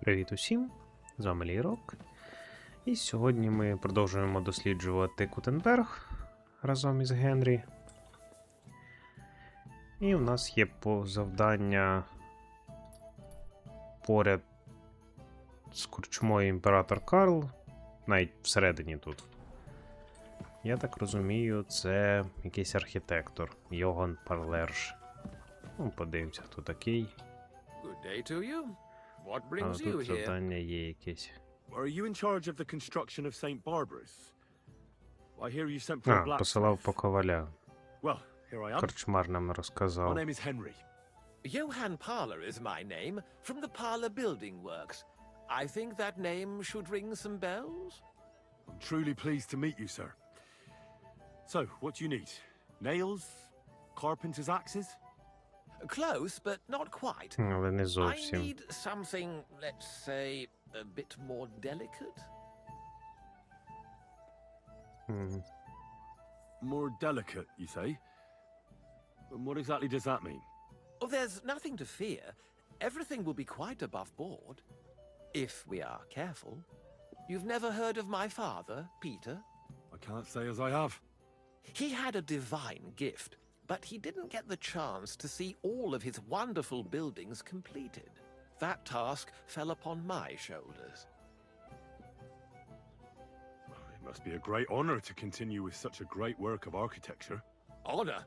Привіт усім! З вами 𝕋𝕒𝕥𝕠𝕠. І сьогодні ми продовжуємо досліджувати Кутенберг разом із Генрі. І у нас є завдання поряд з корчмою імператор Карл, навіть всередині тут. Я так розумію, це якийсь архітектор, Йоган Парлерж. Ну, подивимося, хто такий. А тут завдання є якесь. Посилав по коваля. Корчмар нам розказав. Johann Parler is my name, from the Parler Building Works. I think that name should ring some bells? I'm truly pleased to meet you, sir. So, what do you need? Nails? Carpenter's axes? Close, but not quite. Але не I зовсім. need something, let's say, a bit more delicate. More delicate, you say? And what exactly does that mean? Oh, there's nothing to fear. Everything will be quite above board. If we are careful. You've never heard of my father, Peter? I can't say as I have. He had a divine gift, but he didn't get the chance to see all of his wonderful buildings completed. That task fell upon my shoulders. It must be a great honor to continue with such a great work of architecture. Honor?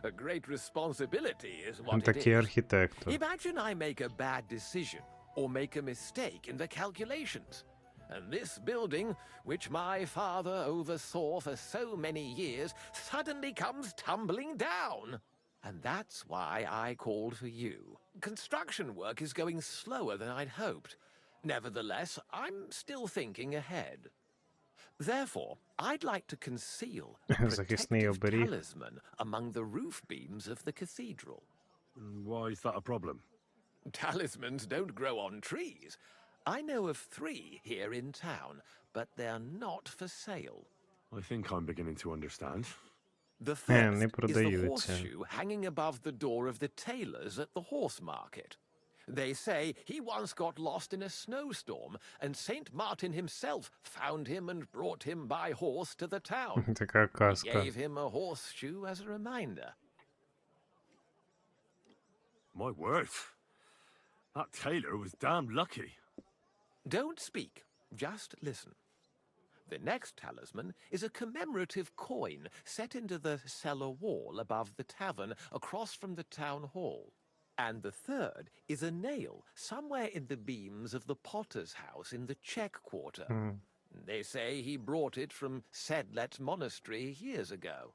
A great responsibility is what it Такий is. архітектор. Imagine I make a bad decision or make a mistake in the calculations. And this building, which my father oversaw for so many years, suddenly comes tumbling down. And that's why I called for you. Construction work is going slower than I'd hoped. Nevertheless, I'm still thinking ahead. Therefore, I'd like to conceal a Захисний protective оберіг. talisman among the roof beams of the cathedral. And why is that a problem? Talismans don't grow on trees. I know of 3 here in town, but they're not for sale. I think I'm beginning to understand. The не first is the продаються. horseshoe hanging above the door of the tailors at the horse market. They say he once got lost in a snowstorm, and Saint Martin himself found him and brought him by horse to the town. Така He казка. gave him a horseshoe as a reminder. My word. That tailor was damn lucky. Don't speak, just listen. The next talisman is a commemorative coin set into the cellar wall above the tavern across from the town hall. And the third is a nail somewhere in the beams of the potter's house in the Czech quarter. They say he brought it from Sedlet Monastery years ago.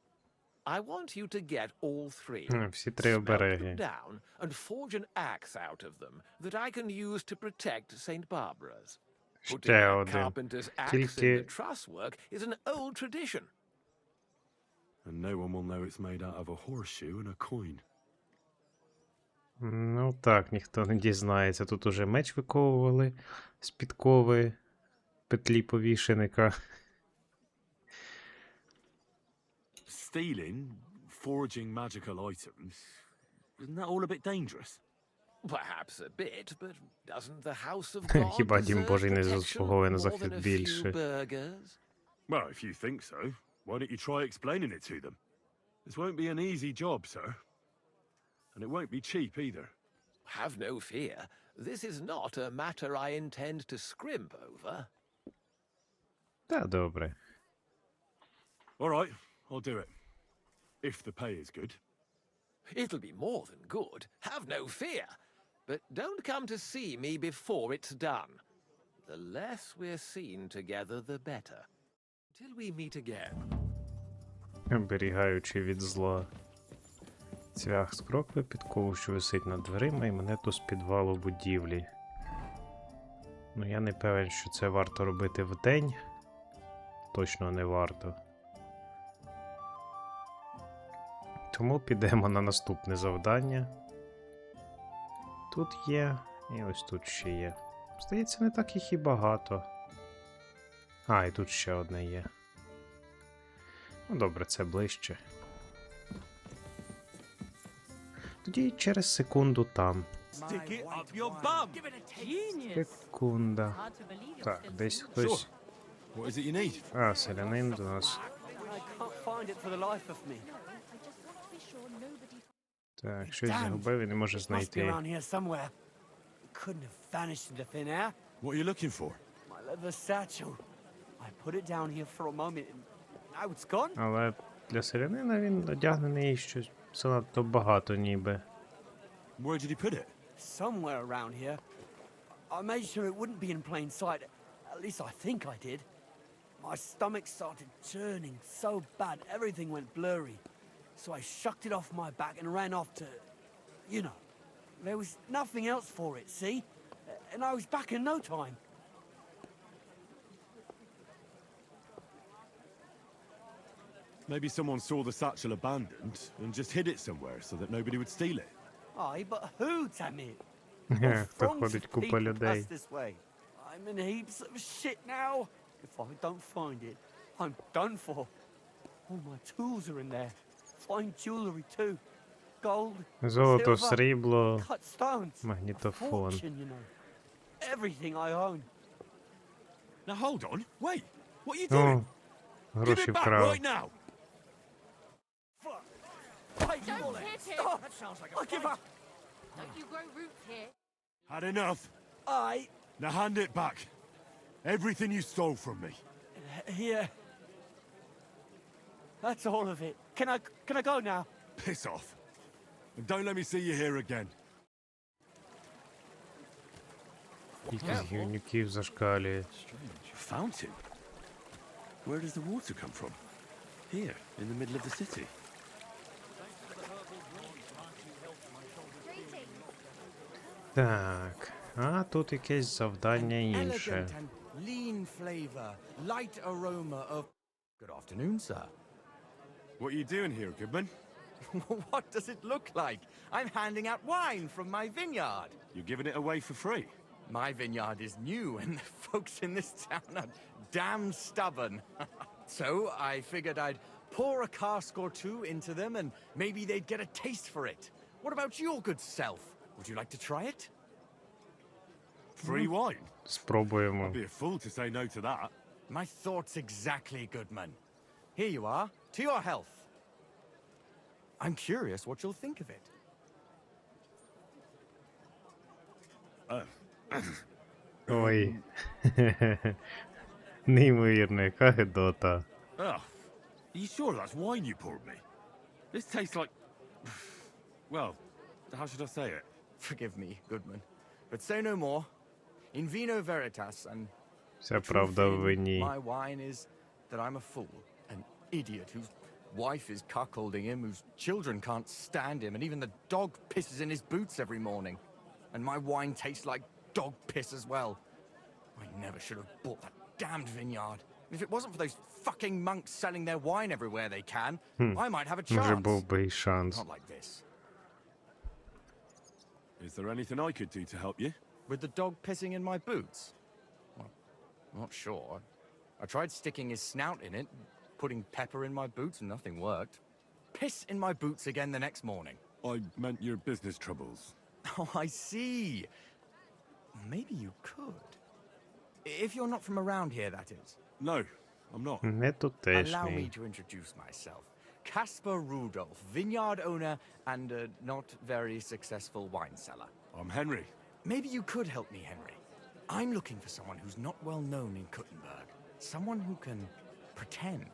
I want you to get all 3, Всі 3 smelt them обереги. down, and forge an axe out of them that I can use to protect St. Barbara's. Putting Ще a один. carpenter's axe Тільки- in the trusswork is an old tradition. And no one will know it's made out of a horseshoe and a coin. Ну так, ніхто не дізнається. Тут уже меч виковували з підкови петлі повішеника. Stealing, forging magical items, isn't that all a bit dangerous? Perhaps a bit, but doesn't the house of God Хіба дім deserve Божий не protection заслуговує на more захист than a few більше? burgers? Well, if you think so, why don't you try explaining it to them? This won't be an easy job, sir. And it won't be cheap either. Have no fear. This is not a matter I intend to scrimp over. Та добре. All right, I'll do it. If the pay is good. It'll be more than good. Have no fear. But don't come to see me before it's done. The less we're seen together, the better. Till we meet again. Оберігаючи від зла. Цвях з крокви, підкову, що висить над дверима, і монету з підвалу будівлі. Ну, я не певен, що це варто робити вдень. Точно не варто. Тому підемо на наступне завдання. Тут є, і ось тут ще є. Здається, не так їх і багато. А, і тут ще одне є. Ну добре, це ближче. Тоді через секунду там. Stick it up your bum. Секунда. Так, десь хтось... What is it you need? А, селянин до нас. I can't find it for the life of me. Так, щось загубив і не може It must be знайти. around here somewhere. It couldn't have vanished into thin air. What are you looking for? My leather satchel. I put it down here for a moment and now it's gone. Але для селянина він одягнений щось занадто багато ніби. Where did he put it? Somewhere around here. I made sure it wouldn't be in plain sight. At least I think I did. My stomach started churning so bad, everything went blurry. So I shucked it off my back and ran off to, you know. There was nothing else for it, see? And I was back in no time. Maybe someone saw the satchel abandoned and just hid it somewhere so that nobody would steal it. Aye, but who, damn it? Хто ходить купа людей. I'm in heaps of shit now. If I don't find it, I'm done for. All my tools are in there. Fine jewelry too. Gold, Золото, silver, срібло, cut stones. магнітофон. Fortune, you know. Everything I own. Now hold on, wait. What are you doing? О, Give гроші it back вкрав. right now. Fuck. Hey, you Don't bullet. hit him. Stop. That sounds like I give up. Don't you grow roots here? Had enough. I Now hand it back. Everything you stole from me. here. That's all of it. Can I go now? Piss off. And don't let me see you here again. Якісь гівнюків зашкалює. A fountain? Where does the water come from? Here, in the middle of the city. Так, а тут якесь завдання інше. Elegant and lean flavor, light aroma of... Good afternoon, sir. What are you doing here, Goodman? What does it look like? I'm handing out wine from my vineyard. You're giving it away for free. My vineyard is new, and the folks in this town are damn stubborn. So I figured I'd pour a cask or two into them, and maybe they'd get a taste for it. What about your good self? Would you like to try it? Free wine? Спробуємо. I'd be a fool to say no to that. My thoughts exactly, Goodman. Here you are, to your health. I'm curious what you'll think of it. Ой. Неймовірно, яка гидота. Oh, are you sure that's wine you poured me? This tastes like... Well, how should I say it? Forgive me, Goodman, but say no more. In Vino Veritas, and Вся the truth правда в in вині. my wine is that I'm a fool, an idiot whose wife is cuckolding him, whose children can't stand him, and even the dog pisses in his boots every morning. And my wine tastes like dog piss as well. I never should have bought that damned vineyard. If it wasn't for those fucking monks selling their wine everywhere they can, I might have a Вже chance. був би і шанс. Not like this. Is there anything I could do to help you? With the dog pissing in my boots? Well, I'm not sure. I tried sticking his snout in it, putting pepper in my boots, and nothing worked. Piss in my boots again the next morning. I meant your business troubles. Oh, I see. Maybe you could. If you're not from around here, that is. No, I'm not. Не Allow me тутешній. to introduce myself. Kashpar Rudolph, vineyard owner and a not very successful wine seller. I'm Henry. Maybe you could help me, Henry. I'm looking for someone who's not well known in Kuttenberg. Someone who can pretend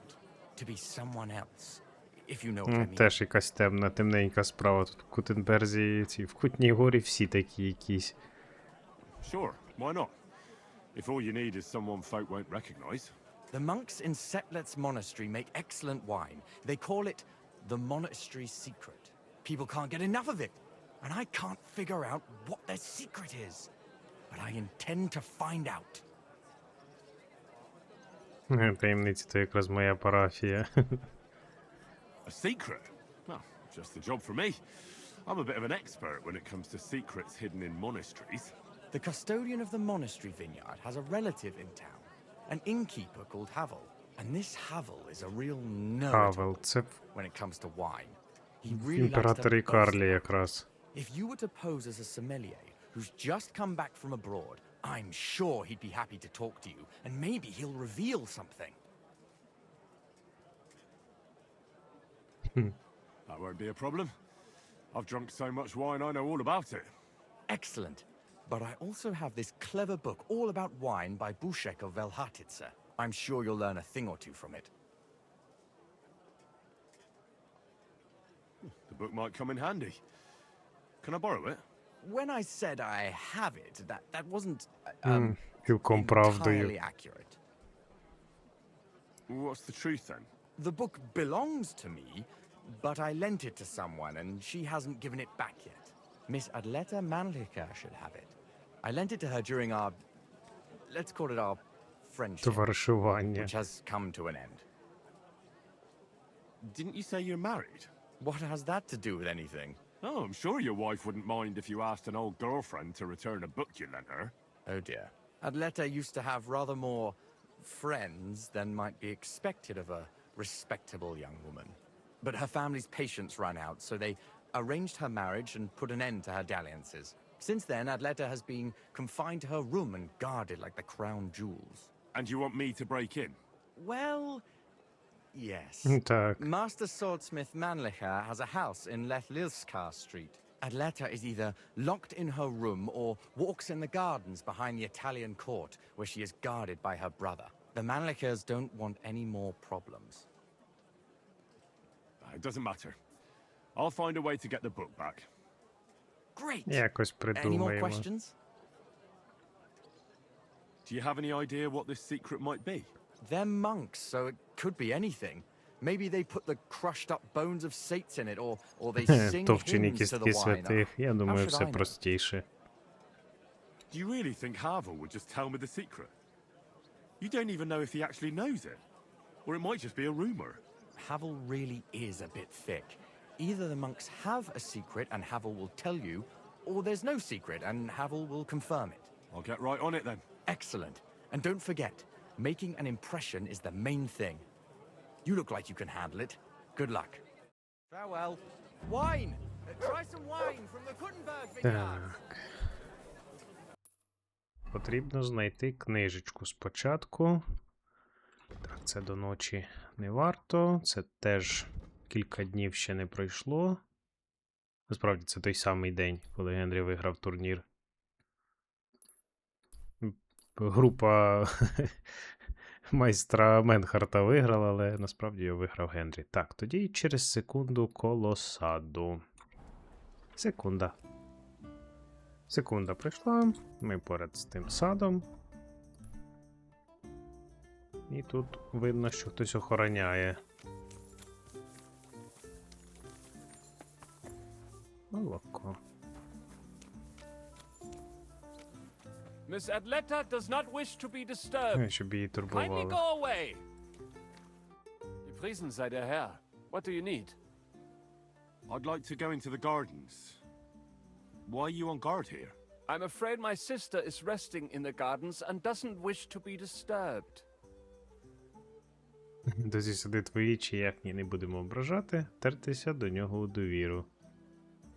to be someone else. If you know what I mean. Теж якась темна, темненька справа. Тут в Кутенберзі, в Кутній Горі всі такі якісь. Sure, why not? If all you need is someone folk won't recognize. The monks in Setlet's monastery make excellent wine. They call it the monastery secret. People can't get enough of it, and I can't figure out what their secret is. But I intend to find out. Таємниці то якраз моя парафія. A secret? Well, just the job for me. I'm a bit of an expert when it comes to secrets hidden in monasteries. The custodian of the monastery vineyard has a relative in town, an innkeeper called Havel. And this Havel is a real nerd Хавел, це when it comes to wine. He really likes to імператор boast Ікарлі about it. якраз. If you were to pose as a sommelier who's just come back from abroad, I'm sure he'd be happy to talk to you, and maybe he'll reveal something. That won't be a problem. I've drunk so much wine I know all about it. Excellent. But I also have this clever book all about wine by Bушека Велхатица. I'm sure you'll learn a thing or two from it. The book might come in handy. Can I borrow it? When I said I have it, that wasn't Цілком правдою. entirely accurate. What's the truth then? The book belongs to me, but I lent it to someone and she hasn't given it back yet. Miss Adleta Manlica should have it. I lent it to her during our, let's call it our friendship, Товаришування. which has come to an end. Didn't you say you're married? What has that to do with anything? Oh, I'm sure your wife wouldn't mind if you asked an old girlfriend to return a book you lent her. Oh dear. Adleta used to have rather more friends than might be expected of a respectable young woman. But her family's patience ran out, so they arranged her marriage and put an end to her dalliances. Since then, Adleta has been confined to her room and guarded like the crown jewels. And you want me to break in? Well, yes. Так. Master swordsmith Manlicha has a house in Lephlilska Street. Adleta is either locked in her room or walks in the gardens behind the Italian court, where she is guarded by her brother. The Manlichas don't want any more problems. It doesn't matter. I'll find a way to get the book back. Great! Якось Any more придумаємо. questions? Do you have any idea what this secret might be? They're monks, so it could be anything. Maybe they put the crushed up bones of saints in it, or they sing Товчені hymns to the кістки wine. святих. Я How думаю, should все I know? простіше. Do you really think Havel would just tell me the secret? You don't even know if he actually knows it. Or it might just be a rumor. Havel really is a bit thick. Either the monks have a secret and Havel will tell you, or there's no secret and Havel will confirm it. I'll get right on it then. Excellent. And don't forget, making an impression is the main thing. You look like you can handle it. Good luck. Farewell. Wine! Try some wine from the Kuttenberg vineyard. Так. Потрібно знайти книжечку спочатку. Так, це до ночі не варто. Це теж кілька днів ще не пройшло. Насправді, це той самий день, коли Генрі виграв турнір. Група майстра Менхарта виграла, але насправді його виграв Генрі. Так, тоді через секунду коло саду. Секунда. Секунда прийшла. Ми поряд з тим садом. І тут видно, що хтось охороняє. Молоко. Miss Adleta does not wish to be disturbed. Щоб її Kindly турбували. go away. Gepriesen sei der Herr. What do you need? I'd like to go into the gardens. Why are you on guard here? I'm afraid my sister is resting in the gardens and doesn't wish to be disturbed. Досі сюди твої, чи як ні, не будемо ображати. Тертися до нього у довіру.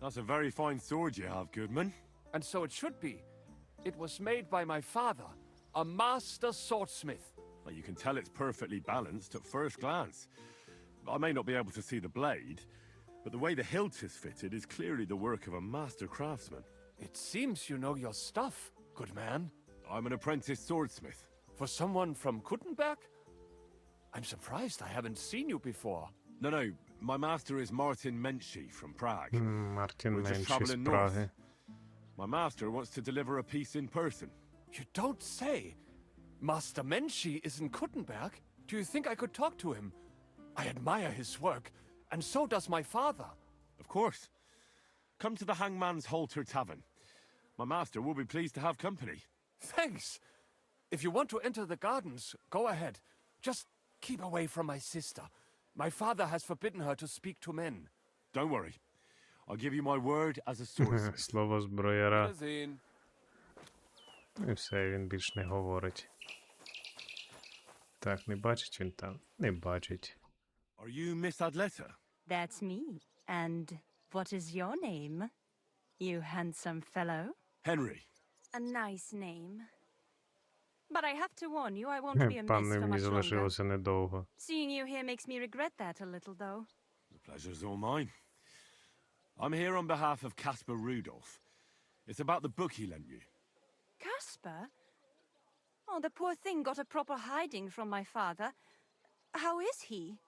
That's a very fine sword you have, Goodman. And so it should be. It was made by my father, a master swordsmith. Well, you can tell it's perfectly balanced at first glance. I may not be able to see the blade, but the way the hilt is fitted is clearly the work of a master craftsman. It seems you know your stuff, good man. I'm an apprentice swordsmith. For someone from Kuttenberg? I'm surprised I haven't seen you before. No, my master is Martin Menschy from Prague. Мартін We're just менший з traveling Праги. north. My master wants to deliver a piece in person. You don't say. Master Menschy is in Kuttenberg? Do you think I could talk to him? I admire his work, and so does my father. Of course. Come to the Hangman's Halter Tavern. My master will be pleased to have company. Thanks. If you want to enter the gardens, go ahead. Just keep away from my sister. My father has forbidden her to speak to men. Don't worry. I'll give you my word as a swordsmith. Слово зброяра. Wiedersehen. І все, він більш не говорить. Так, не бачить він там? Не бачить. Are you Miss Adleta? That's me. And what is your name? You handsome fellow. Henry. A nice name. But I have to warn you, I won't be amiss Пане for мені much longer. залишилося недовго. Seeing you here makes me regret that a little, though. The pleasure's all mine. I'm here on behalf of Kashpar Rudolph. It's about the book he lent you. Kashpar? Oh, the poor thing got a proper hiding from my father. How is he?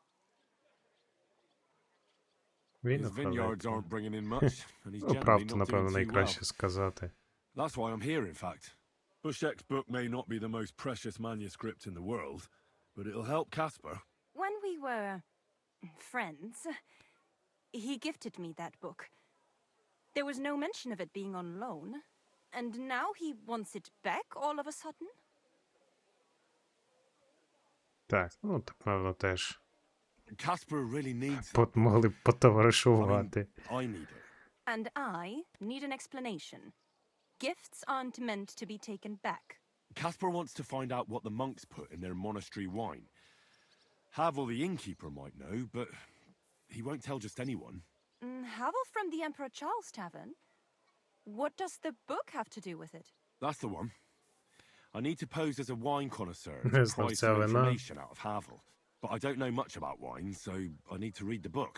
Він His vineyards aren't bringing in much, and he's Ну, generally правду, not напевно, doing too well. найкраще сказати. That's why I'm here, in fact. Bushek's book may not be the most precious manuscript in the world, but it'll help Kashpar. When we were friends, he gifted me that book. There was no mention of it being on loan, and now he wants it back all of a sudden? Так, ну, так, певно, теж Kashpar really needs it. могли б I потоваришувати. I need it. And I need an explanation. Gifts aren't meant to be taken back. Kashpar wants to find out what the monks put in their monastery wine. Havel the innkeeper might know, but he won't tell just anyone. Havel from the Emperor Charles Tavern? What does the book have to do with it? That's the one. I need to pose as a wine connoisseur Не to pry знавця some вина. information out of Havel. But I don't know much about wine, so I need to read the book.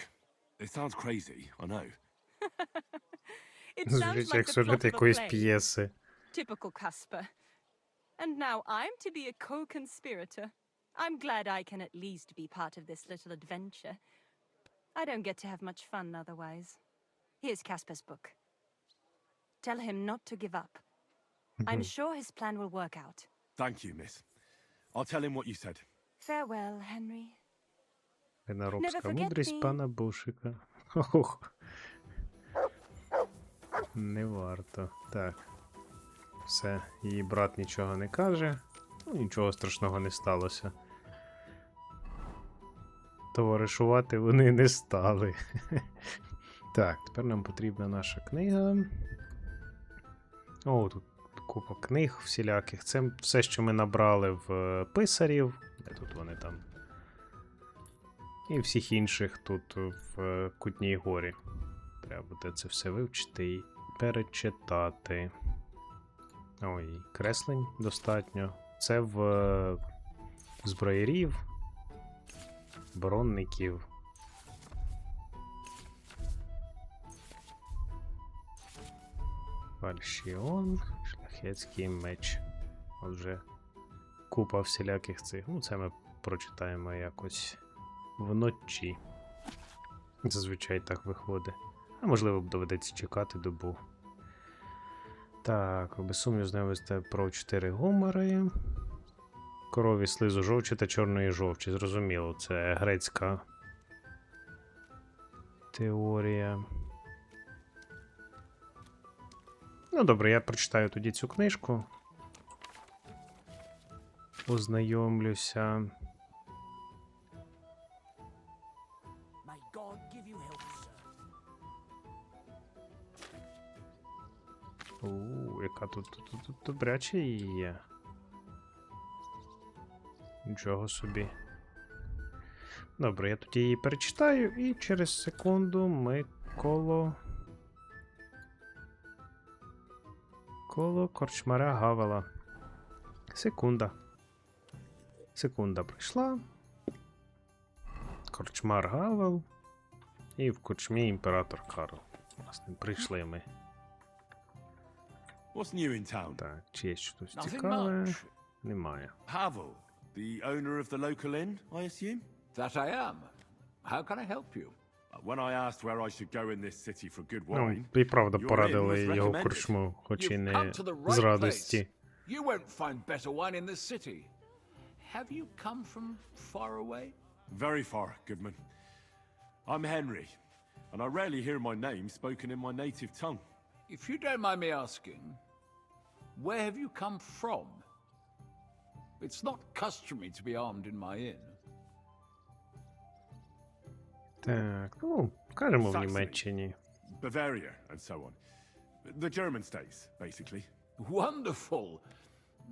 It sounds crazy, I know. It sounds Звучить like як the сюжет plot of a якоїсь play. п'єси. Typical Kashpar. And now I'm to be a co-conspirator. I'm glad I can at least be part of this little adventure. I don't get to have much fun otherwise. Here's Kaspar's book. Tell him not to give up. I'm sure his plan will work out. Thank you, miss. I'll tell him what you said. Farewell, Henry. Виноробська Never forget мудрість me. пана Бушека. Ох. Не варто. Так. Все, її брат нічого не каже. Ну, нічого страшного не сталося. Товаришувати вони не стали. Так, тепер нам потрібна наша книга. О, тут купа книг всіляких. Це все, що ми набрали в писарів. Де тут вони там? І всіх інших тут в Кутній горі. Треба буде це все вивчити і перечитати. Ой, креслень достатньо. Це в зброярів, оборонників. Фальшіон, шляхетський меч. Отже, купа всіляких цих. Ну, це ми прочитаємо якось вночі. Зазвичай так виходить. А можливо, доведеться чекати добу. Так, без сумніву знайомисте про 4 гомори. Корові слизу жовчі та чорної жовчі. Зрозуміло, це грецька теорія. Ну, добре, я прочитаю тоді цю книжку. Ознайомлюся. May God give you health, sir. Яка тут добряча її є. Нічого собі. Добре, я тоді її перечитаю, і через секунду ми коло корчмаря Гавела. Секунда прийшла. Корчмар Гавел. І в корчмі імператор Карл. Власне, прийшли ми. What's new in town? Так, чи є щось Nothing цікаве? much. Немає. Havel, the owner of the local inn, I assume? That I am. How can I help you? When I asked where I should go in this city for good Ну, wine, і правда your порадили inn was його recommended. корчму, хоч і You've не come to the з right радості. place. You won't find better wine in this city. Have you come from far away? Very far, Goodman. I'm Henry, and I rarely hear my name spoken in my native tongue. If you don't mind me asking, where have you come from? It's not customary to be armed in my inn. Так, ну, кажемо в Saxony. Німеччині. Bavaria, and so on. The German states, basically. Wonderful.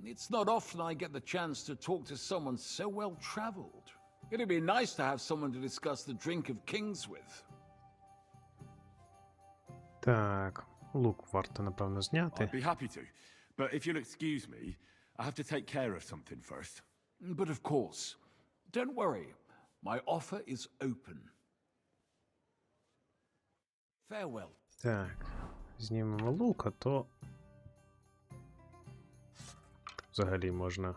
It's not often I get the chance to talk to someone so well traveled. It'd be nice to have someone to discuss the drink of kings with. Так, Лук варто, напевно, зняти. I'd be happy to. But if you'll excuse me, I have to take care of something first. But of course, don't worry. My offer is open. Farewell. Так, знімемо лук, а то взагалі можна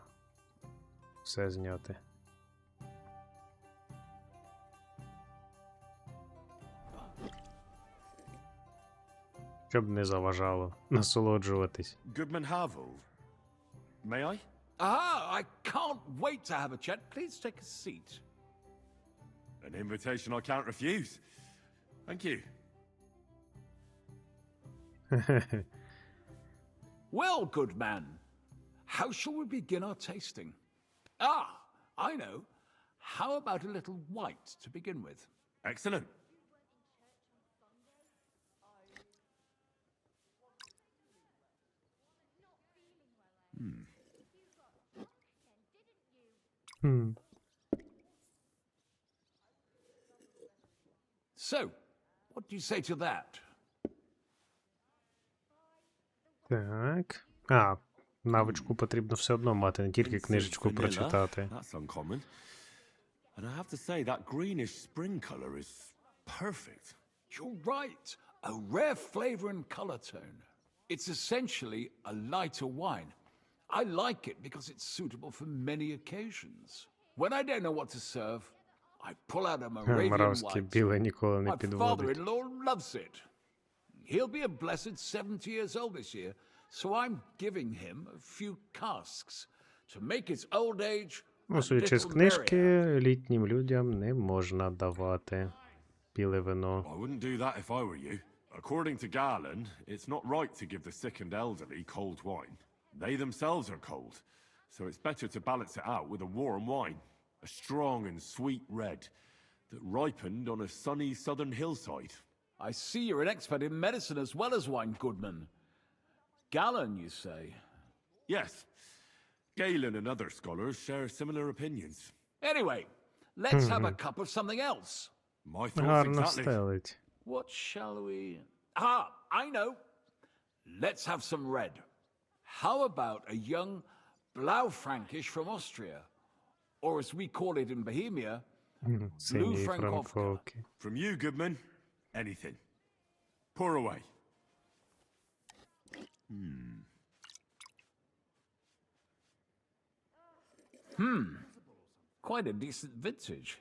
все зняти. Щоб не заважало насолоджуватись. Goodman Havel. May I? Ah, I can't wait to have a chat. Please take a seat. An invitation I can't refuse. Thank you. Well, good man, how shall we begin our tasting? Ah, I know. How about a little white to begin with? Excellent. So, what do you say to that? Так. А, навичку потрібно все одно мати, не тільки книжечку Vanilla, прочитати. That's uncommon. And I have to say, that greenish spring color is perfect. You're right. A rare flavor and color tone. It's essentially a lighter wine. I like it because it's suitable for many occasions. When I don't know what to serve, I pull out a Moravian Моравське white. біле ніколи не My підводить. father-in-law loves it. He'll be a blessed 70 years old this year, so I'm giving him a few casks to make his old age a Судячи з little книжки, merrier. літнім людям не можна давати біле вино. I wouldn't do that if I were you. According to Galen, it's not right to give the sick and elderly cold wine. They themselves are cold, so it's better to balance it out with a warm wine, a strong and sweet red that ripened on a sunny southern hillside. I see you're an expert in medicine as well as wine, Goodman. Galen, you say? Yes, Galen and other scholars share similar opinions. Anyway, let's have a cup of something else. My thoughts Гарно exactly. стелить. What shall we... Ah, I know. Let's have some red. How about a young Blaufränkisch from Austria? Or as we call it in Bohemia, Синій Франковка. франковки. From you, Goodman, anything. Pour away. Quite a decent vintage.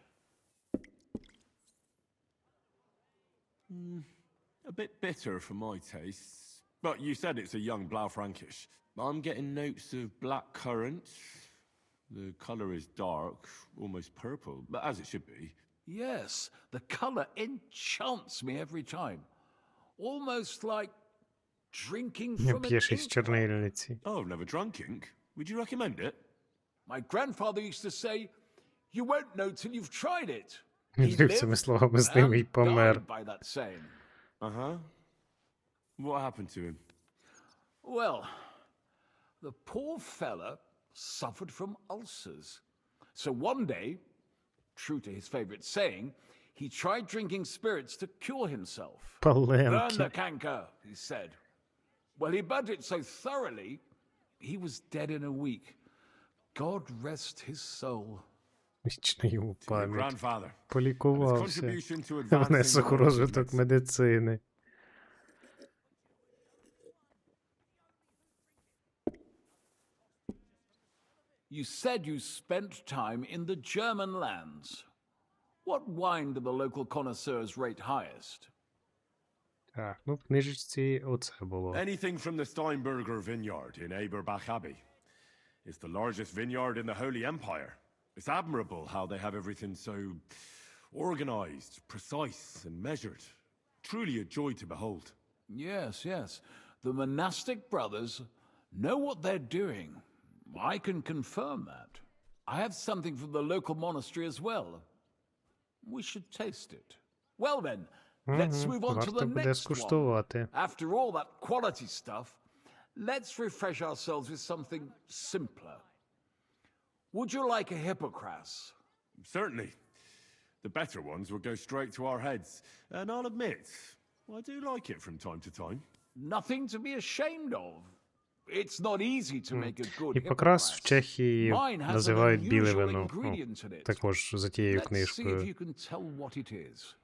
A bit bitter for my tastes. But you said it's a young Blaufränkisch. I'm getting notes of black currant. The color is dark, almost purple, but as it should be. Yes, the color enchants me every time. Almost like drinking Не from an п'єш із ink. чернильниці. Oh, I've never drunk ink. Would you recommend it? My grandfather used to say, you won't know till you've tried it. Він цими словами з ним і and помер. died by that saying. Uh-huh. What happened to him? Well, the poor fella suffered from ulcers. So one day, true to his favorite saying, he tried drinking spirits to cure himself. Burn the Паленки. canker, he said. Well, he burnt it so thoroughly, he was dead in a week. God rest his soul. Вічна йому Your пам'ять. grandfather. And his Полікувався. contribution to advancing Внесок у knowledge of розвиток medicine. медицини. You said you spent time in the German lands. What wine do the local connoisseurs rate highest? Так, ну в книжечці оце було. Anything from the Steinberger vineyard in Eberbach Abbey. It's the largest vineyard in the Holy Empire. It's admirable how they have everything so organized, precise, and measured. Truly a joy to behold. Yes, yes. The monastic brothers know what they're doing. I can confirm that. I have something from the local monastery as well. We should taste it. Well then, let's move on to Варто the буде next one. скуштувати. After all that quality stuff, let's refresh ourselves with something simpler. Would you like a hippocras? Certainly. The better ones will go straight to our heads. And I'll admit, I do like it from time to time. Nothing to be ashamed of. It's not easy to make a good І покрас в hypocras. Чехії Mine has an називають біле unusual вино. ingredient in it. Також за тією Let's see if книжкою. you can tell what it is.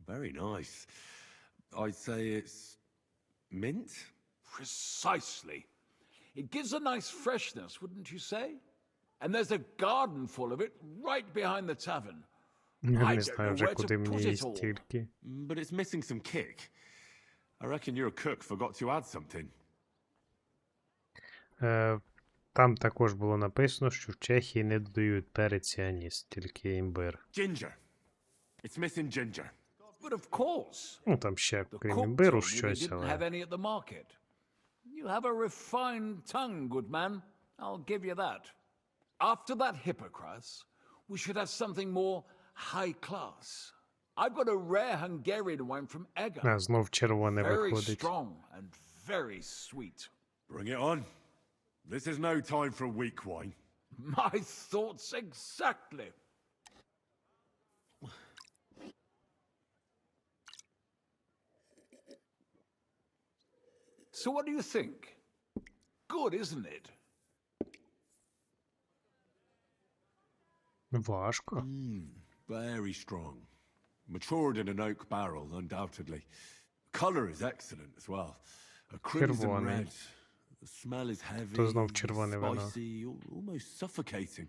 Very nice. I'd say it's mint? Precisely. It gives a nice freshness, wouldn't you say? And there's a garden full of it right behind the tavern. Я I не don't знаю know вже, where to куди мені put її it all. стільки. But it's missing some kick. I reckon your cook forgot to add something. Там також було написано, що в Чехії не додають перець і аніс, тільки імбир. Ginger. It's missing ginger. But of course, Ну, там ще, the крім cook імбиру, told me they щось, didn't have але... any at the market. You have a refined tongue, good man. I'll give you that. After that hypocras, we should have something more high class. I've got a rare Hungarian wine from Ega. А, знов червоне Very виходить. strong and very sweet. Bring it on. This is no time for weak wine. My thoughts exactly. So what do you think? Good, isn't it? Важко. Very strong. Matured in an oak barrel, undoubtedly. Color is excellent as well. A crimson Червоний. red. The smell is heavy, То знов червоне вино. spicy, almost suffocating.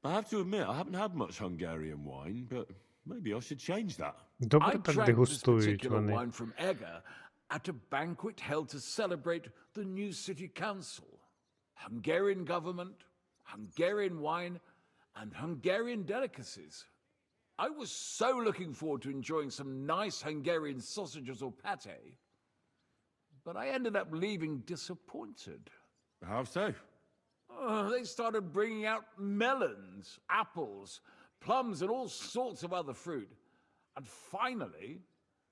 I have to admit, I haven't had much Hungarian wine, but maybe I should change that. I Добре так drank this дегустують particular вони. wine from Ega at a banquet held to celebrate the new city council. Hungarian government, Hungarian wine, and Hungarian delicacies. I was so looking forward to enjoying some nice Hungarian sausages or pate, but I ended up leaving disappointed. How so? They started bringing out melons, apples, plums, and all sorts of other fruit. And finally,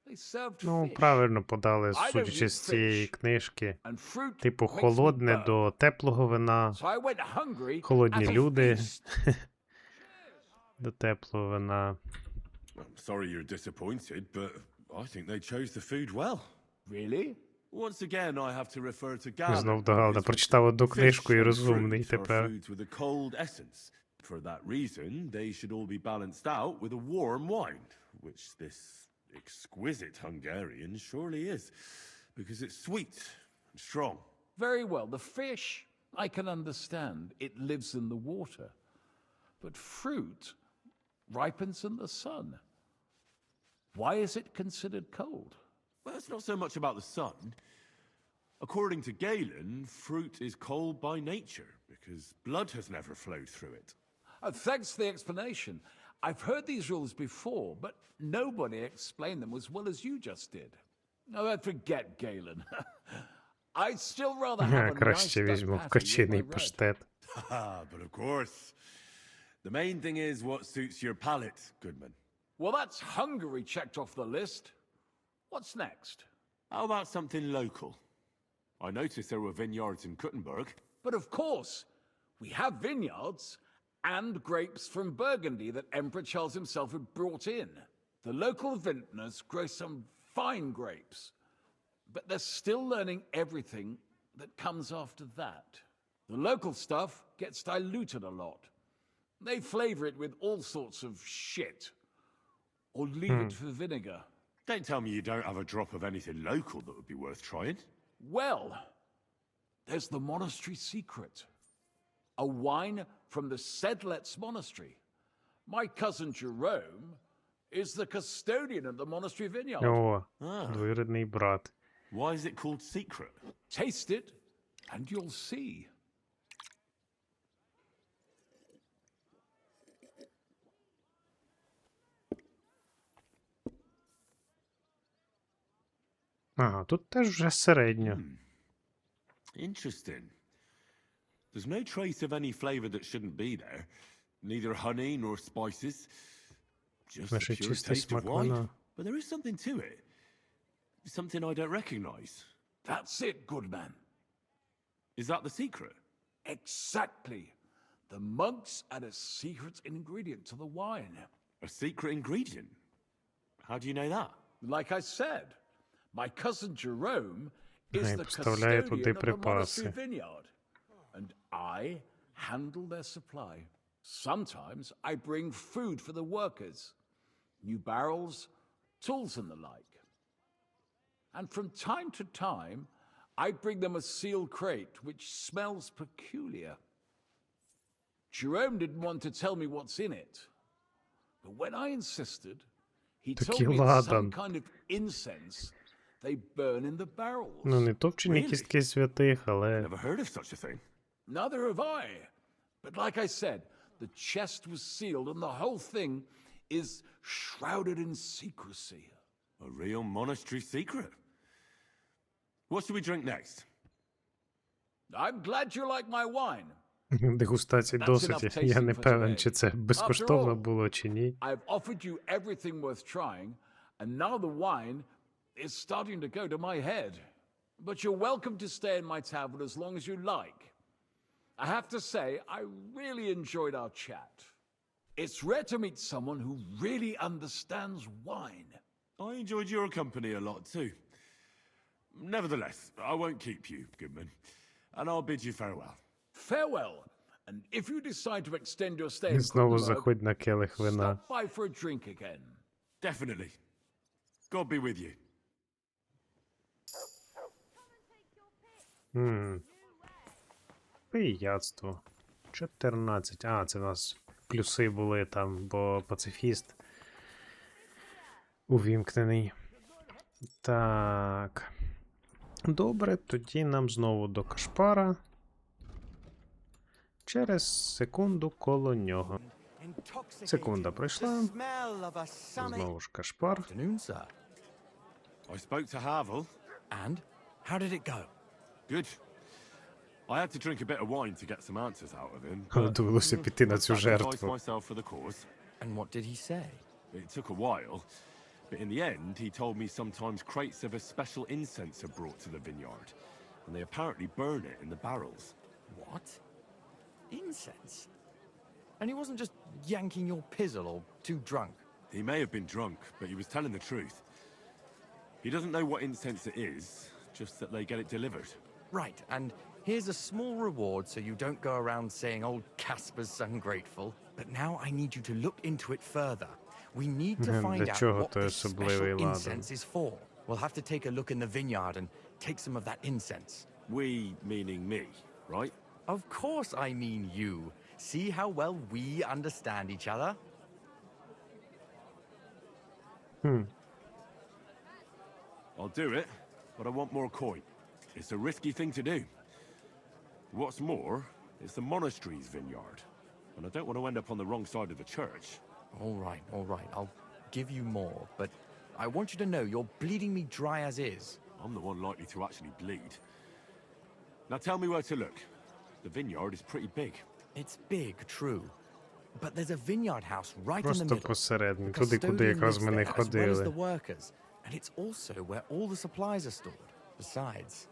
they served Ну, fish. правильно подали, I don't судячи eat з цієї fish. книжки. And fruit Типу, makes me холодне burn. до теплого вина, So I went hungry холодні at a люди feast. до теплого вина. I'm sorry you're disappointed, but I think they chose the food well. Really? Once again, I have to refer to Galen. Знов до Галда прочитав одну книжку і розумний Fruit are тепер. foods with a cold essence. For that reason, they should all be balanced out with a warm wine, which this exquisite Hungarian surely is, because it's sweet and strong. Very well. The fish, I can understand. It lives in the water. But fruit ripens in the sun. Why is it considered cold? Well, it's not so much about the sun. According to Galen, fruit is cold by nature, because blood has never flowed through it. Thanks for the explanation. I've heard these rules before, but nobody explained them as well as you just did. Oh, forget Galen. I'd still rather have a nice Краще duck візьму patty with кочиний my bread. паштет. But of course. The main thing is what suits your palate, Goodman. Well, that's Hungary checked off the list. What's next? How about something local? I noticed there were vineyards in Kuttenberg. But of course, we have vineyards and grapes from Burgundy that Emperor Charles himself had brought in. The local vintners grow some fine grapes, but they're still learning everything that comes after that. The local stuff gets diluted a lot. They flavor it with all sorts of shit, or leave it for vinegar. Don't tell me you don't have a drop of anything local that would be worth trying. Well, there's the monastery secret. A wine from the Sedlets monastery. My cousin Jerome is the custodian of the monastery vineyard. О, двоюрідний брат. Why is it called secret? Taste it, and you'll see. Ага, тут теж вже середньо. Interesting. There's no trace of any flavor that shouldn't be there. Neither honey nor spices. Just the Лише pure чистий taste of смак wine. вина. But there is something to it. Something I don't recognize. That's it, good man. Is that the secret? Exactly. The monks add a secret ingredient to the wine. A secret ingredient? How do you know that? Like I said, my cousin Jerome is Ай, the поставляє custodian туди of the припаси. monastery vineyard, and I handle their supply. Sometimes I bring food for the workers, new barrels, tools and the like. And from time to time, I bring them a sealed crate which smells peculiar. Jerome didn't want to tell me what's in it, but when I insisted, he told me it's some kind of incense they burn in the barrels. Ну, не топчені кістки святих, але... Never heard of such a thing. Neither have I. But like I said, the chest was sealed and the whole thing is shrouded in secrecy. A real monastery secret. What should we drink next? I'm glad you like my wine. Дегустації досить. Я не певен, чи це безкоштовно було, чи ні. I've offered you everything worth trying, and now the wine is starting to go to my head. But you're welcome to stay in my tavern as long as you like. I have to say, I really enjoyed our chat. It's rare to meet someone who really understands wine. I enjoyed your company a lot too. Nevertheless, I won't keep you, Goodman, and I'll bid you farewell. Farewell, and if you decide to extend your stay in Знову Kuttenberg, заходь на келих вина. stop by for a drink again. Definitely. God be with you. Пияцтво. 14. А, це у нас плюси були там, бо пацифіст увімкнений. Так. Добре, тоді нам знову до Кашпара. Через секунду коло нього. Секунда пройшла. Знову ж Кашпар. Afternoon, sir. I spoke to Havel. And? How did it go? Good. I had to drink a bit of wine to get some answers out of him. Але довелося піти на цю I sacrificed жертву. myself for the cause. And what did he say? It took a while, but in the end, he told me sometimes crates of a special incense are brought to the vineyard, and they apparently burn it in the barrels. What? Incense? And he wasn't just yanking your pizzle or too drunk? He may have been drunk, but he was telling the truth. He doesn't know what incense it is, just that they get it delivered. Right, and here's a small reward so you don't go around saying old Caspar's ungrateful. But now I need you to look into it further. We need to find Для out чого what той this особливий special ладан? incense is for. We'll have to take a look in the vineyard and take some of that incense. We, meaning me, right? Of course I mean you. See how well we understand each other? I'll do it, but I want more coin. It's a risky thing to do. What's more, it's the monastery's vineyard, and I don't want to end up on the wrong side of the church. All right. I'll give you more, but I want you to know you're bleeding me dry as is. I'm the one likely to actually bleed. Now tell me where to look. The vineyard is pretty big. It's big, true. But there's a vineyard house right in the Просто middle. посередині, The туди, куди custodian якраз lives ми не there, as well as ходили. the workers. And it's also where all the supplies are stored. Besides,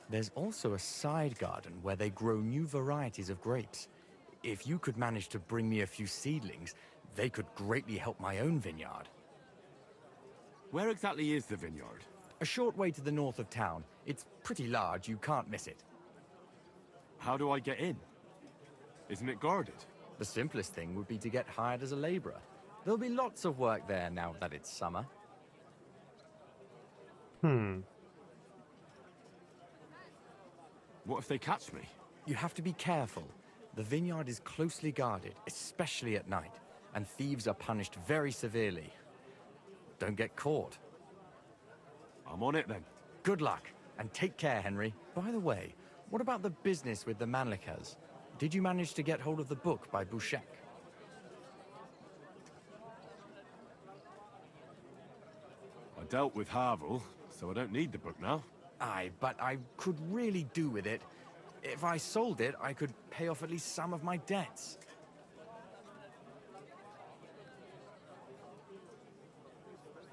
there's also a side garden where they grow new varieties of grapes. If you could manage to bring me a few seedlings, they could greatly help my own vineyard. Where exactly is the vineyard? A short way to the north of town. It's pretty large, you can't miss it. How do I get in? Isn't it guarded? The simplest thing would be to get hired as a laborer. There'll be lots of work there now that it's summer. What if they catch me? You have to be careful. The vineyard is closely guarded, especially at night, and thieves are punished very severely. Don't get caught. I'm on it then. Good luck, and take care, Henry. By the way, what about the business with the Manlikas? Did you manage to get hold of the book by Bушека? I dealt with Havel, so I don't need the book now. Aye, but I could really do with it. If I sold it, I could pay off at least some of my debts.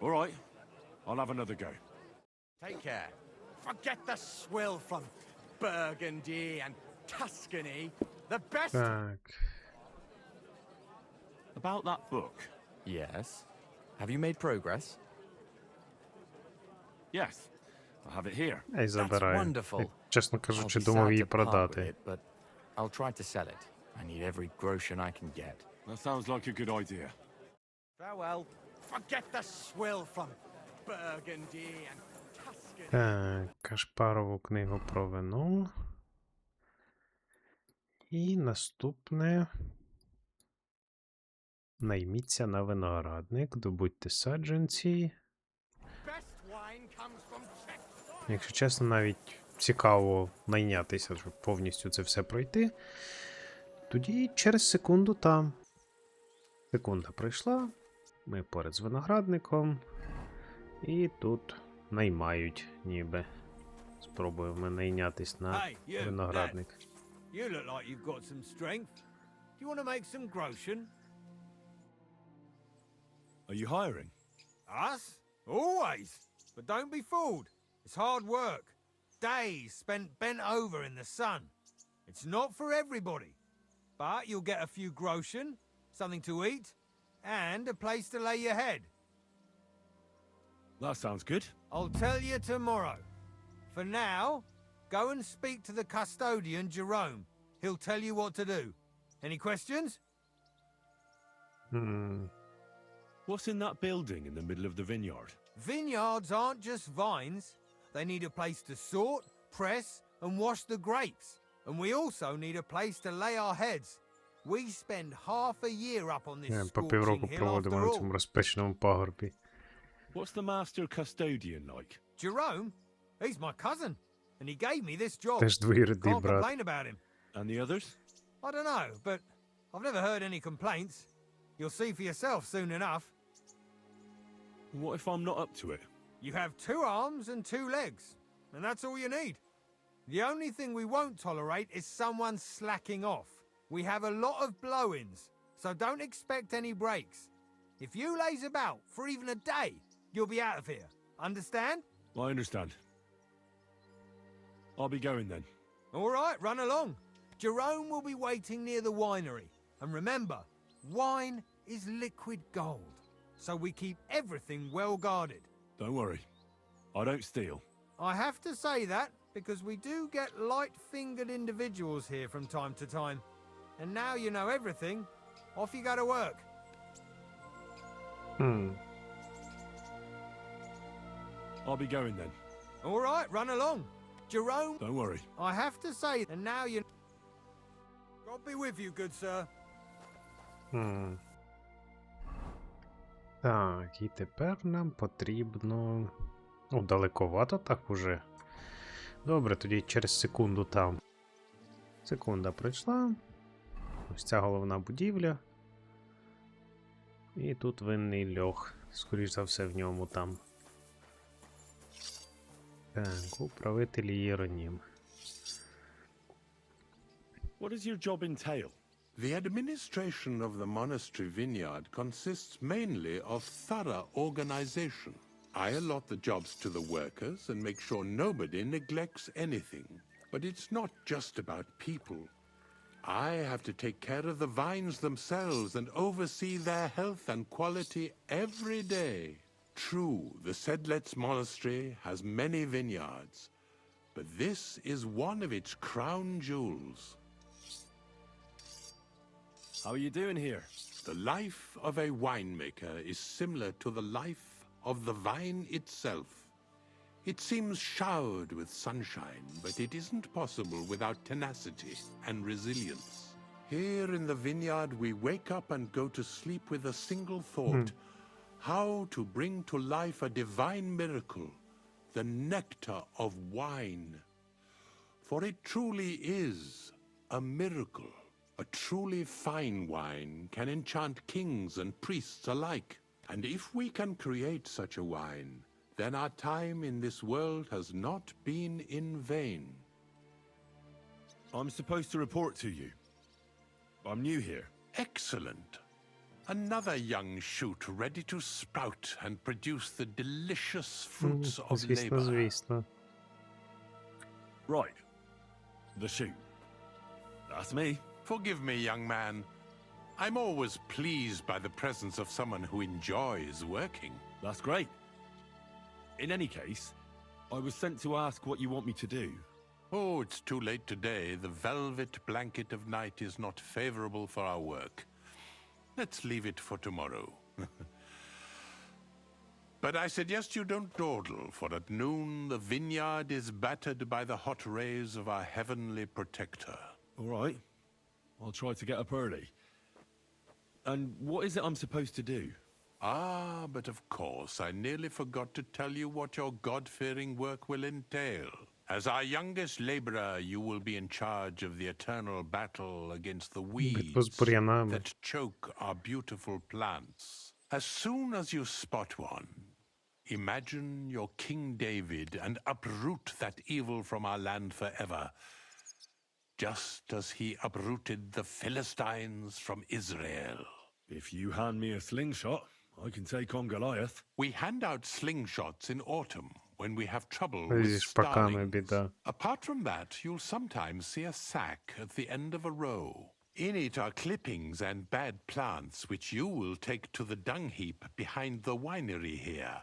All right, I'll have another go. Take care. Forget the swill from Burgundy and Tuscany. The best... Так. About that book. Yes. Have you made progress? Yes, I have it here. Я й забираю. wonderful. Я, чесно I'll кажучи, be думав sad її to part with продати. it, but I'll try to sell it. I need every groschen I can get. That sounds like a good idea. Farewell. Forget the swill from Burgundy and Tuscany. Так, Кашпарову книгу про вино. І наступне. Найміться на виноградник, добудьте саджанці. Best wine comes from Czech. Якщо чесно, навіть цікаво найнятися, щоб повністю це все пройти. Тоді через секунду там. Секунда пройшла. Ми поряд з виноградником. І тут наймають ніби. Спробуємо найнятись на Hey, you, виноградник. You look like you've got some strength. Do you want to make some groschen? Are you hiring? Us? Always. But don't be fooled. It's hard work. Days spent bent over in the sun. It's not for everybody. But you'll get a few groschen, something to eat, and a place to lay your head. That sounds good. I'll tell you tomorrow. For now, go and speak to the custodian, Jerome. He'll tell you what to do. Any questions? What's in that building in the middle of the vineyard? Vineyards aren't just vines. They need a place to sort, press, and wash the grapes. And we also need a place to lay our heads. We spend half a year up on this По scorching півроку hill проводимо after на all. цьому розпеченому пагорбі. What's the master custodian like? Jerome? He's my cousin. And he gave me this job. Теж двоюрідний Can't брат. complain about him. And the others? I don't know, but I've never heard any complaints. You'll see for yourself soon enough. What if I'm not up to it? You have 2 arms and 2 legs, and that's all you need. The only thing we won't tolerate is someone slacking off. We have a lot of blow-ins, so don't expect any breaks. If you laze about for even a day, you'll be out of here. Understand? I understand. I'll be going then. All right, run along. Jerome will be waiting near the winery. And remember, wine is liquid gold, so we keep everything well guarded. Don't worry. I don't steal. I have to say that because we do get light-fingered individuals here from time to time. And now you know everything, off you go to work. I'll be going then. All right, run along. Jerome, Don't worry. I have to say, and now you... God be with you, good sir. Так, і тепер нам потрібно... Ну, далековато так уже. Добре, тоді через секунду там. Секунда пройшла. Ось ця головна будівля. І тут винний льох. Скоріш за все в ньому там. Так, управитель Єронім. What does your job entail? The administration of the monastery vineyard consists mainly of thorough organization. I allot the jobs to the workers and make sure nobody neglects anything. But it's not just about people. I have to take care of the vines themselves and oversee their health and quality every day. True, the Sedlets monastery has many vineyards, but this is one of its crown jewels. How are you doing here? The life of a winemaker is similar to the life of the vine itself. It seems showered with sunshine, but it isn't possible without tenacity and resilience. Here in the vineyard, we wake up and go to sleep with a single thought: how to bring to life a divine miracle, the nectar of wine. For it truly is a miracle. A truly fine wine can enchant kings and priests alike. And if we can create such a wine, then our time in this world has not been in vain. I'm supposed to report to you. I'm new here. Excellent. Another young shoot ready to sprout and produce the delicious fruits of Звісно, labor. звісно. Right. The shoot. That's me. Forgive me, young man. I'm always pleased by the presence of someone who enjoys working. That's great. In any case, I was sent to ask what you want me to do. Oh, it's too late today. The velvet blanket of night is not favorable for our work. Let's leave it for tomorrow. But I suggest you don't dawdle, for at noon the vineyard is battered by the hot rays of our heavenly protector. All right. I'll try to get up early. And what is it I'm supposed to do? Ah, but of course, I nearly forgot to tell you what your God-fearing work will entail. As our youngest laborer, you will be in charge of the eternal battle against the weeds that choke our beautiful plants. As soon as you spot one, imagine you're King David and uproot that evil from our land forever, just as he uprooted the Philistines from Israel. If you hand me a slingshot, I can take on Goliath. We hand out slingshots in autumn when we have trouble with starlings. Apart from that, you'll sometimes see a sack at the end of a row. In it are clippings and bad plants which you will take to the dung heap behind the winery here,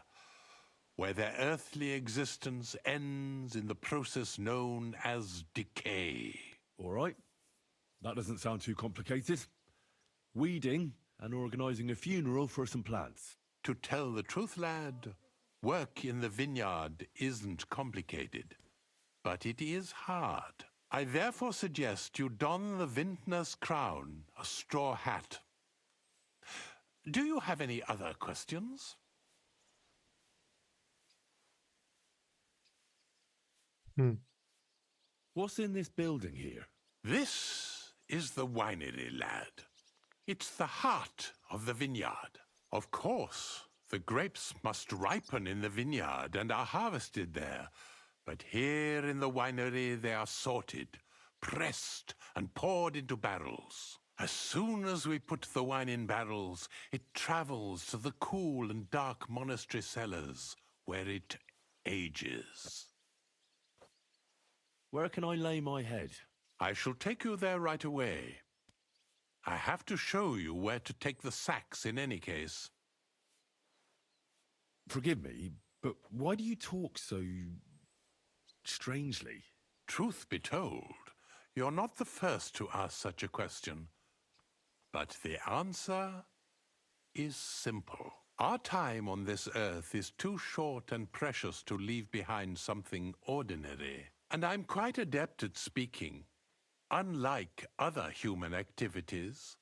where their earthly existence ends in the process known as decay. All right. That doesn't sound too complicated. Weeding and organizing a funeral for some plants. To tell the truth, lad, work in the vineyard isn't complicated, but it is hard. I therefore suggest you don the vintner's crown, a straw hat. Do you have any other questions? What's in this building here? This is the winery, lad. It's the heart of the vineyard. Of course, the grapes must ripen in the vineyard and are harvested there. But here in the winery they are sorted, pressed, and poured into barrels. As soon as we put the wine in barrels, it travels to the cool and dark monastery cellars, where it ages. Where can I lay my head? I shall take you there right away. I have to show you where to take the sacks in any case. Forgive me, but why do you talk so strangely? Truth be told, you're not the first to ask such a question. But the answer is simple. Our time on this earth is too short and precious to leave behind something ordinary. And I'm quite adept at speaking, unlike other human activities.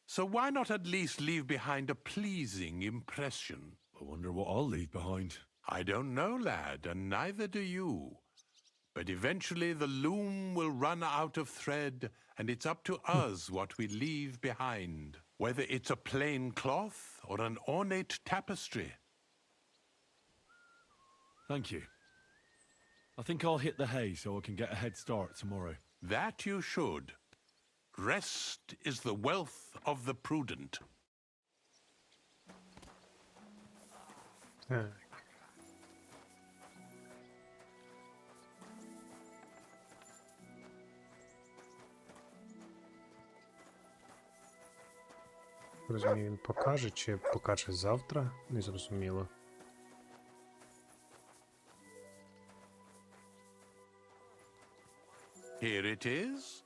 So why not at least leave behind a pleasing impression? I wonder what I'll leave behind. I don't know, lad, and neither do you. But eventually the loom will run out of thread, and it's up to us what we leave behind, whether it's a plain cloth or an ornate tapestry. Thank you. I think I'll hit the hay so I can get a head start tomorrow. That you should. Rest is the wealth of the prudent. Так. Розумію, він покаже чи покаже завтра? Не зрозуміло. Here it is,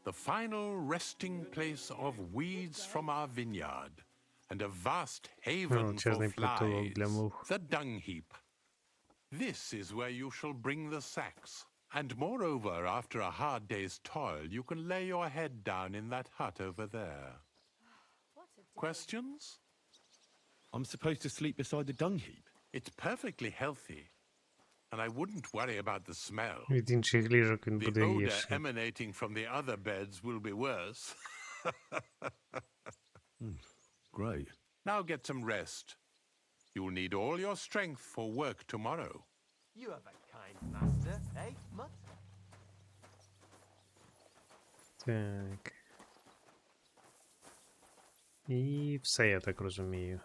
the final resting place of weeds from our vineyard, and a vast haven for flies, the dung heap. This is where you shall bring the sacks. And moreover, after a hard day's toil, you can lay your head down in that hut over there. Questions? I'm supposed to sleep beside the dung heap? It's perfectly healthy. And I wouldn't worry about the smell. Від інших ліжок він The буде odor гірше. emanating from the other beds will be worse. Great. Now get some rest. You'll need all your strength for work tomorrow. You have a kind master, eh, Mutt? Так. І все, я так розумію.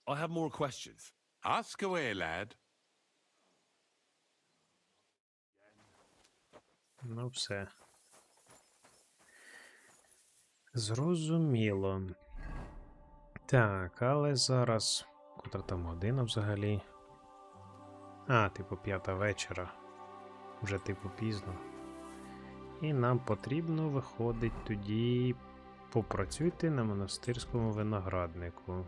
I have more questions. Ask away, lad. Ну, все. Зрозуміло. Так, але зараз... Котра там година взагалі? А, типу 5 вечора. Вже типу пізно. І нам потрібно, виходить, тоді попрацюйте на монастирському винограднику.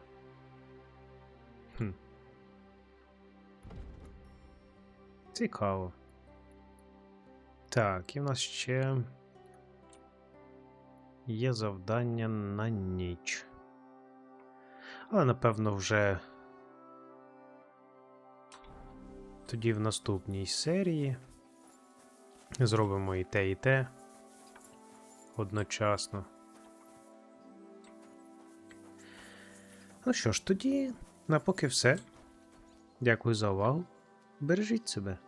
Цікаво. Так, і в нас ще є завдання на ніч. Але, напевно, вже тоді в наступній серії зробимо і те одночасно. Ну що ж, тоді на поки все. Дякую за увагу. Бережіть себе.